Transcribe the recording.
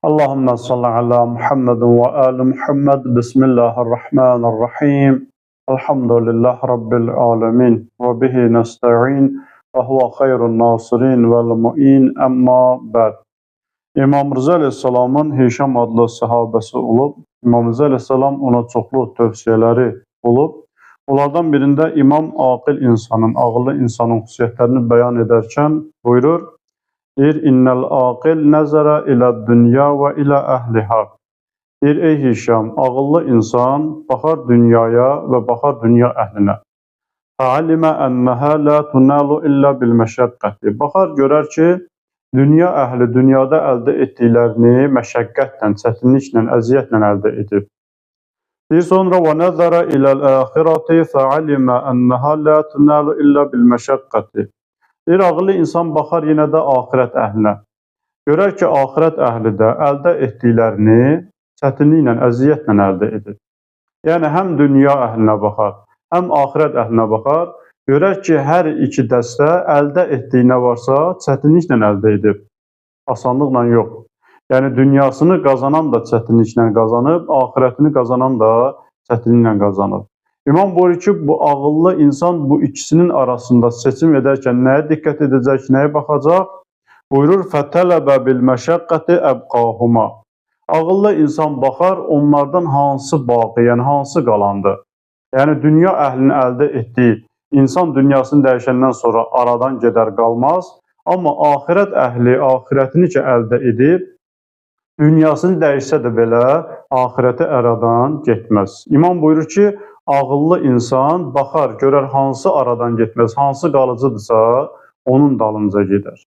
اللهم صل على محمد وآل محمد بسم الله الرحمن الرحيم الحمد لله رب العالمين وبه نستعين وهو خير الناصرين والمؤين أما بعد. İmam Rıza Aleyhisselamın Hişam adlı sahabesi olub, İmam Rıza Aleyhisselam ona çoxlu tövsiyələri olub. Onlardan birində İmam aqil insanın, ağıllı insanın xüsusiyyətlərini bəyan edərkən buyurur, deyir, İnnəl aqil nəzərə ilə dünya və ilə əhliha. Deyir, ey Hişam, ağıllı insan baxar dünyaya və baxar dünya əhlinə. Fəalimə ənəhə lə tunalu illə bilməşəqqəti. Baxar, görər ki, dünya əhli dünyada əldə etdiklərini məşəqqətlə, çətinliklə, əziyyətlə əldə edib. Deyir, sonra və nəzərə iləl-əxirəti fəalimə ənəhə lə tunalu illə bilməşəqqəti. Deyir, ağıllı insan baxar yenə də axirət əhlinə. Görər ki, axirət əhli də əldə etdiklərini çətinliklə, əziyyətlə əldə edib. Yəni, həm dünya əhlinə baxar, həm axirət əhlinə baxar. Görər ki, hər iki dəstə əldə etdiyi nə varsa çətinliklə əldə edib, asanlıqla yox. Yəni, dünyasını qazanan da çətinliklə qazanıb, axirətini qazanan da çətinliklə qazanıb. İmam buyurur ki, bu ağıllı insan bu ikisinin arasında seçim edərkən nəyə diqqət edəcək, nəyə baxacaq? Buyurur, fətələbə bil-məşəqqəti əbqahuma. Ağıllı insan baxar, onlardan hansı baqi, yəni hansı qalandı? Yəni, dünya əhlini əldə etdiyi, İnsan dünyasını dəyişəndən sonra aradan gedər, qalmaz. Amma axirət əhli axirətini ki əldə edib, dünyasını dəyişsə də belə axirəti aradan getməz. İmam buyurur ki, ağıllı insan baxar, görər hansı aradan getməz, hansı qalıcıdırsa onun dalınca gedər.